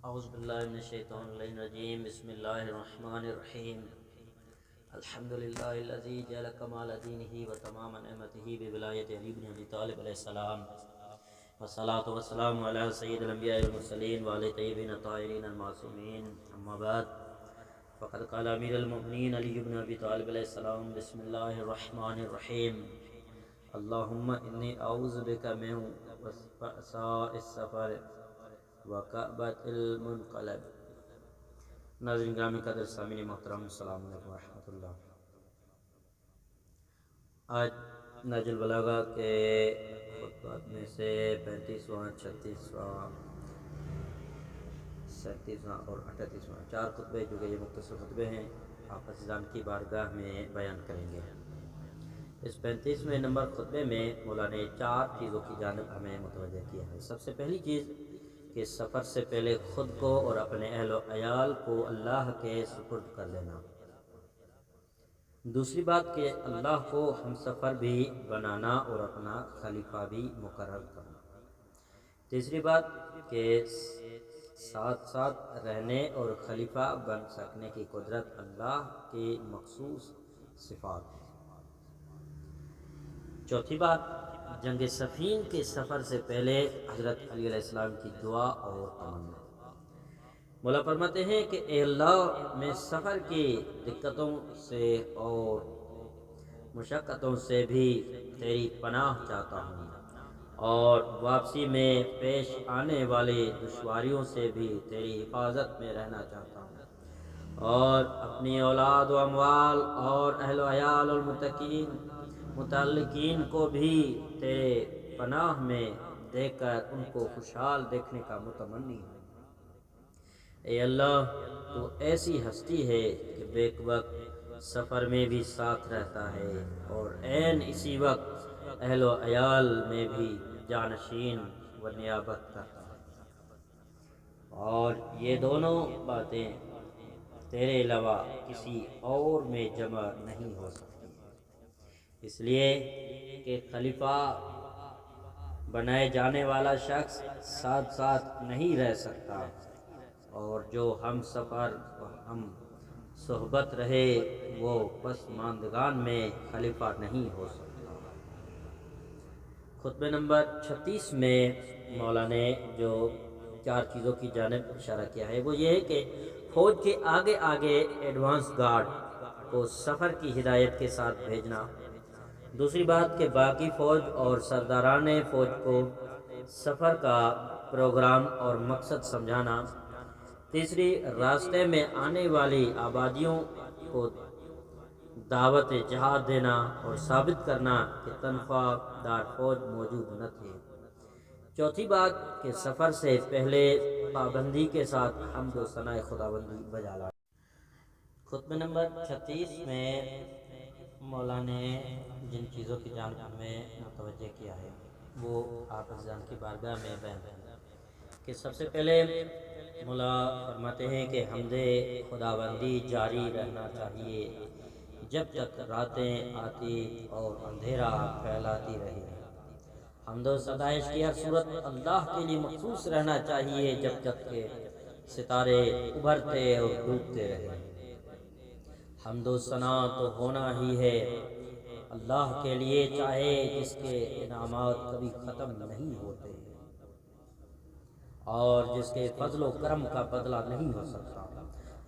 اعوذ باللہ من الشیطان الرجیم بسم اللہ الرحمن الرحیم الحمد للہ الذی جعل کمال دینہ و تمام نعمتہ بولایت علی بن ابی طالب علیہ السلام والصلاة والسلام علی سید الانبیاء والمرسلین وعلی طیبین الطاہرین المعصومین اما بعد فقد قال امیر المؤمنین علی بن ابی طالب علیہ السلام بسم اللہ الرحمن الرحیم اللہم انی اعوذ بک من وسوساء السفر وکعبۃ المنقلب۔ ناظرین گرامی قدر سامعین محترم، السلام علیکم ورحمۃ اللہ۔ آج نہج البلاغہ کے خطبات میں سے 35واں، 36واں، 37واں اور 38واں 4 خطبے جو کہ یہ مختصر خطبے ہیں آپ عزیزان کی بارگاہ میں بیان کریں گے۔ اس 35ویں نمبر خطبے میں مولانا نے 4 چیزوں کی جانب ہمیں متوجہ کیا ہے۔ سب سے پہلی چیز کہ سفر سے پہلے خود کو اور اپنے اہل و عیال کو اللہ کے سپرد کر لینا۔ دوسری بات کہ اللہ کو ہم سفر بھی بنانا اور اپنا خلیفہ بھی مقرر کرنا۔ تیسری بات کہ ساتھ ساتھ رہنے اور خلیفہ بن سکنے کی قدرت اللہ کی مخصوص صفات ہے۔ چوتھی بات جنگ صفین کے سفر سے پہلے حضرت علی علیہ السلام کی دعا اور تمنا۔ مولا فرماتے ہیں کہ اے اللہ، میں سفر کی دقتوں سے اور مشقتوں سے بھی تیری پناہ چاہتا ہوں، اور واپسی میں پیش آنے والی دشواریوں سے بھی تیری حفاظت میں رہنا چاہتا ہوں، اور اپنی اولاد و اموال اور اہل و عیال اور متعلقین کو بھی تیرے پناہ میں دیکھ کر ان کو خوشحال دیکھنے کا متمنی ہوں۔ اے اللہ، تو ایسی ہستی ہے کہ بیک وقت سفر میں بھی ساتھ رہتا ہے اور عین اسی وقت اہل و عیال میں بھی جانشین و نیابت کرتا ہے، اور یہ دونوں باتیں تیرے علاوہ کسی اور میں جمع نہیں ہو سکتی، اس لیے کہ خلیفہ بنائے جانے والا شخص ساتھ ساتھ نہیں رہ سکتا، اور جو ہم سفر ہم صحبت رہے وہ پسماندگان میں خلیفہ نہیں ہو سکتا۔ خطبہ نمبر 36 میں مولا نے جو 4 چیزوں کی جانب اشارہ کیا ہے وہ یہ ہے کہ فوج کے آگے آگے ایڈوانس گارڈ کو سفر کی ہدایت کے ساتھ بھیجنا۔ دوسری بات کہ باقی فوج اور سرداران فوج کو سفر کا پروگرام اور مقصد سمجھانا۔ تیسری، راستے میں آنے والی آبادیوں کو دعوت جہاد دینا اور ثابت کرنا کہ تنخواہ دار فوج موجود نہ تھی۔ چوتھی بات کہ سفر سے پہلے پابندی کے ساتھ حمد و ثناء خداوندی بجا لانا۔ خطبہ نمبر 36 میں مولا نے جن چیزوں کی جانب ہمیں متوجہ کیا ہے وہ آپ عزیزان کی بارگاہ میں بیان ہے کہ سب سے پہلے مولا فرماتے ہیں کہ حمد خداوندی جاری رہنا چاہیے جب تک راتیں آتی اور اندھیرا پھیلاتی رہے۔ حمد و ستائش کی ہر صورت اللہ کے لیے مخصوص رہنا چاہیے جب تک کہ ستارے ابھرتے اور ڈوبتے رہے۔ حمد و ثنا تو ہونا ہی ہے اللہ کے لیے، چاہے جس کے انعامات کبھی ختم نہیں ہوتے اور جس کے فضل و کرم کا بدلہ نہیں ہو سکتا۔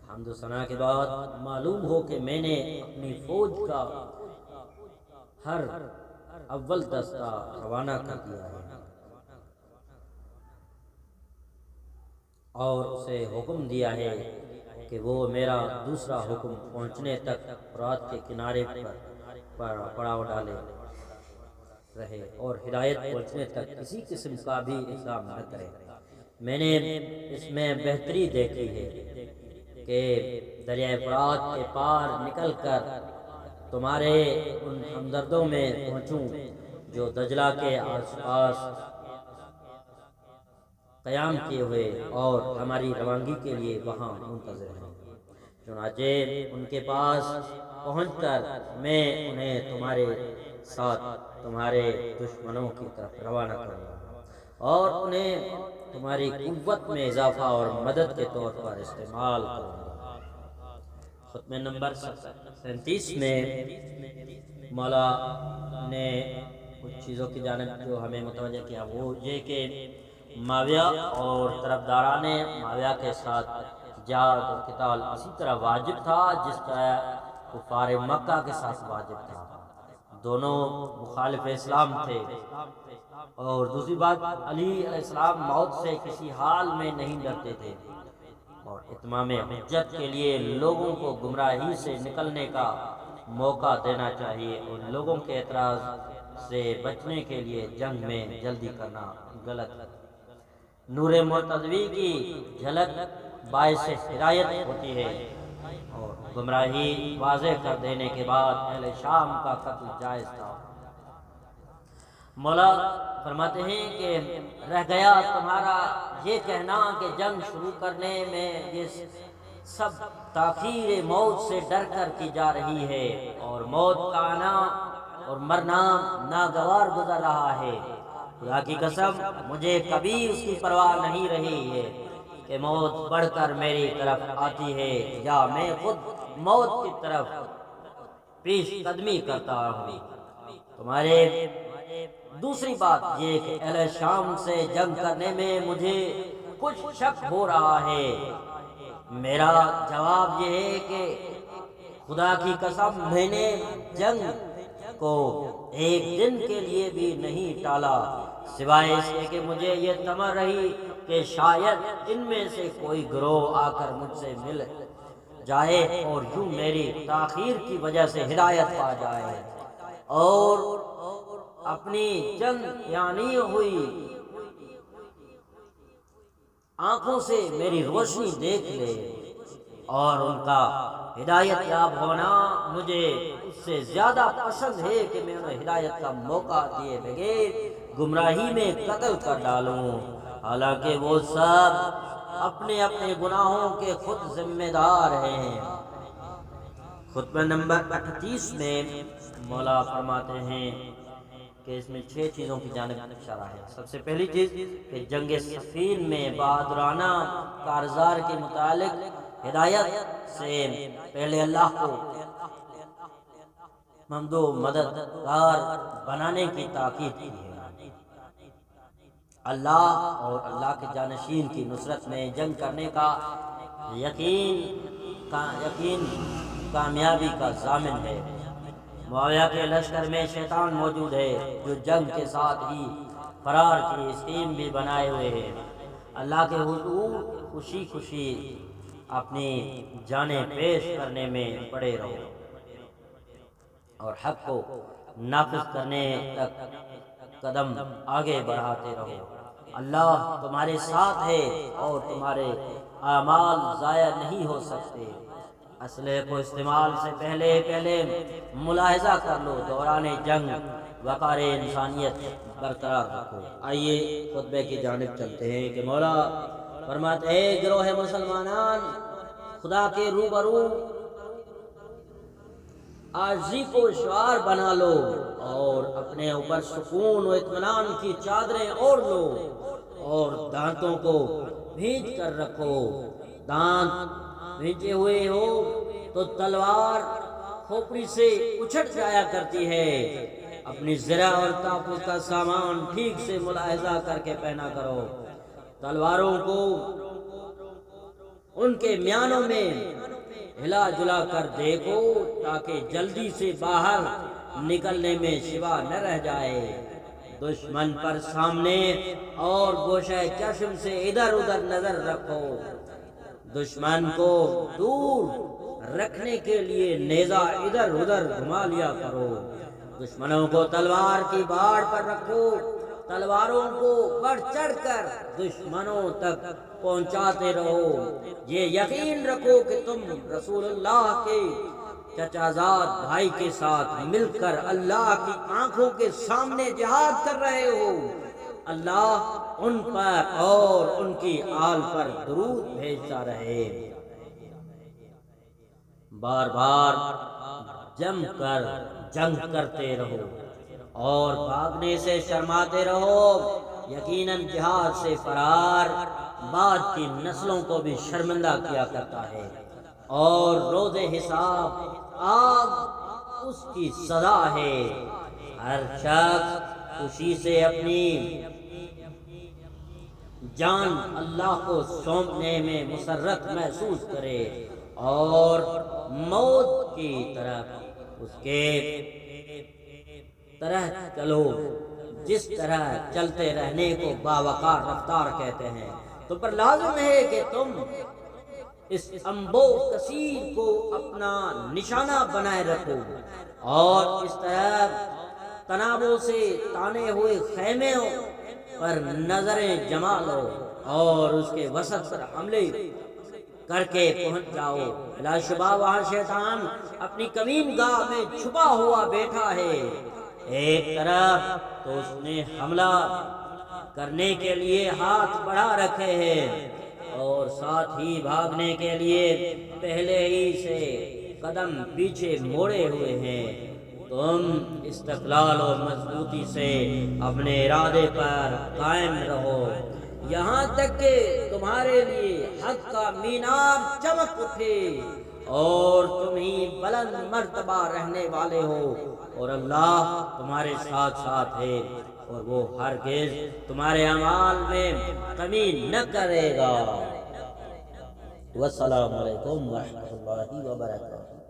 حمد و ثنا کے بعد معلوم ہو کہ میں نے اپنی فوج کا ہر اول دستہ روانہ کر دیا ہے اور اسے حکم دیا ہے کہ وہ میرا دوسرا حکم پہنچنے تک فرات کے کنارے پر پڑاؤ ڈالے رہے اور ہدایت پہنچنے تک کسی قسم کا بھی اقدام نہ کرے۔ میں نے اس میں بہتری دیکھی ہے کہ دریائے فرات کے پار نکل کر تمہارے ان ہمدردوں میں پہنچوں جو دجلہ کے آس پاس قیام کیے ہوئے اور ہماری روانگی کے لیے وہاں منتظر ہیں۔ چنانچہ ان کے پاس پہنچ کر میں انہیں تمہارے ساتھ تمہارے دشمنوں کی طرف روانہ کروں گا اور انہیں تمہاری قوت میں اضافہ اور مدد کے طور پر استعمال کروں گا۔ خطبہ نمبر 37 میں مولا نے کچھ چیزوں کی جانب جو ہمیں متوجہ کیا، وہ یہ کہ معاویہ اور طرفداران معاویہ کے ساتھ جہاد اور قتال اسی طرح واجب تھا جس طرح کفار مکہ کے ساتھ واجب تھا۔ دونوں مخالف اسلام تھے۔ اور دوسری بات، علی علیہ السلام موت سے کسی حال میں نہیں ڈرتے تھے، اور اتمام حجت کے لیے لوگوں کو گمراہی سے نکلنے کا موقع دینا چاہیے، اور لوگوں کے اعتراض سے بچنے کے لیے جنگ میں جلدی کرنا غلط ہے۔ نور مرتضوی کی جھلک باعث ہدایت ہوتی ہے، اور گمراہی واضح کر دینے کے بعد اہل شام کا قتل جائز تھا۔ مولا فرماتے ہیں کہ رہ گیا تمہارا یہ کہنا کہ جنگ شروع کرنے میں یہ سب تاخیر موت سے ڈر کر کی جا رہی ہے، اور موت کا آنا اور مرنا ناگوار گزر رہا ہے۔ خدا کی قسم مجھے کبھی اس کی پرواہ نہیں رہی ہے کہ موت بڑھ کر میری طرف آتی ہے یا میں خود موت کی طرف پیش قدمی کرتا ہوں۔ تمہارے دوسری بات یہ کہ اہل شام سے جنگ کرنے میں مجھے کچھ شک ہو رہا ہے۔ میرا جواب یہ ہے کہ خدا کی قسم میں نے جنگ کو ایک دن کے لیے بھی نہیں ٹالا، سوائے اس کے کہ مجھے یہ تمنا رہی کہ شاید ان میں سے کوئی گروہ آ کر مجھ سے مل جائے اور یوں میری تاخیر کی وجہ سے ہدایت پا جائے اور اپنی جنگ یعنی ہوئی آنکھوں سے میری روشنی دیکھ لے، اور ان کا ہدایت یاب ہونا مجھے اس سے زیادہ پسند ہے کہ میں انہیں ہدایت کا موقع دیے بغیر گمراہی میں قتل کر ڈالوں، حالانکہ وہ سب اپنے اپنے گناہوں کے خود ذمہ دار ہیں۔ خطبہ نمبر 38 میں مولا فرماتے ہیں کہ اس میں 6 چیزوں کی جانب اشارہ ہے۔ سب سے پہلی چیز کہ جنگ صفین میں بہادرانہ کارزار کے متعلق ہدایت سے پہلے اللہ کو ممدو مددگار بنانے کی تاکید کی ہے۔ اللہ اور اللہ کے جانشین کی نصرت میں جنگ کرنے کا یقین کامیابی کا ضامن ہے۔ معاویہ کے لشکر میں شیطان موجود ہے جو جنگ کے ساتھ ہی فرار کی اسکیم بھی بنائے ہوئے ہے۔ اللہ کے حضور خوشی خوشی اپنی جانیں پیش کرنے میں پڑے رہو اور حق کو نافذ کرنے تک قدم آگے بڑھاتے رہو۔ اللہ تمہارے ساتھ ہے اور تمہارے اعمال ضائع نہیں ہو سکتے۔ اسلحے کو استعمال سے پہلے ملاحظہ کر لو، دوران جنگ وقار انسانیت برقرار رکھو۔ آئیے خطبے کی جانب چلتے ہیں کہ مولا فرماتے ہیں گروہ مسلمانان خدا کے روبرو عاجزی کو شعار بنا لو اور اپنے اوپر سکون و اطمینان کی چادریں اوڑھ لو اور دانتوں کو بھینج کر رکھو۔ دانت بھینچے ہوئے ہو تو تلوار کھوپڑی سے اچھٹ جایا کرتی ہے۔ اپنی زرہ اور تحفظ کا سامان ٹھیک سے ملاحظہ کر کے پہنا کرو۔ تلواروں کو ان کے میانوں میں ہلا جلا کر دیکھو تاکہ جلدی سے باہر نکلنے میں شوا نہ رہ جائے۔ دشمن پر سامنے اور گوشہ چشم سے ادھر ادھر نظر رکھو۔ دشمن کو دور رکھنے کے لیے نیزہ ادھر ادھر گھما لیا کرو۔ دشمنوں کو تلوار کی باڑ پر رکھو۔ تلواروں کو بڑھ چڑھ کر دشمنوں تک پہنچاتے رہو۔ یہ یقین رکھو کہ تم رسول اللہ کے چچا زاد بھائی کے ساتھ مل کر اللہ کی آنکھوں کے سامنے جہاد کر رہے ہو۔ اللہ ان پر اور ان کی آل پر درود بھیجتا رہے۔ بار بار جم کر جنگ کرتے رہو اور بھاگنے سے شرماتے رہو۔ یقیناً جہاد سے فرار بعد کی نسلوں کو بھی شرمندہ کیا کرتا ہے، اور روز حساب آگ اس کی سزا ہے۔ ہر شخص خوشی سے اپنی جان اللہ کو سونپنے میں مسرت محسوس کرے اور موت کی طرف اس کے طرح چلو، جس طرح چلتے رہنے کو باوقار رفتار کہتے ہیں۔ تو پر لازم ہے کہ تم اس انبو کثیر کو اپنا نشانہ بنائے رکھو اور اس طرح تنابوں سے تانے ہوئے خیمے پر نظریں جما لو اور اس کے وسط پر حملے کر کے پہنچ جاؤ۔ بلا شبہ وہاں شیطان اپنی کمین گاہ میں چھپا ہوا بیٹھا ہے، ایک طرف تو اس نے حملہ کرنے کے لیے ہاتھ بڑھا رکھے ہیں اور ساتھ ہی بھاگنے کے لیے پہلے ہی سے قدم پیچھے موڑے ہوئے ہیں۔ تم استقلال اور مضبوطی سے اپنے ارادے پر قائم رہو یہاں تک کہ تمہارے لیے حق کا مینار چمک اٹھے اور تم ہی بلند مرتبہ رہنے والے ہو، اور اللہ تمہارے ساتھ ساتھ ہے اور وہ ہرگز تمہارے اعمال میں کمی نہ کرے گا۔ والسلام علیکم ورحمۃ اللہ وبرکاتہ۔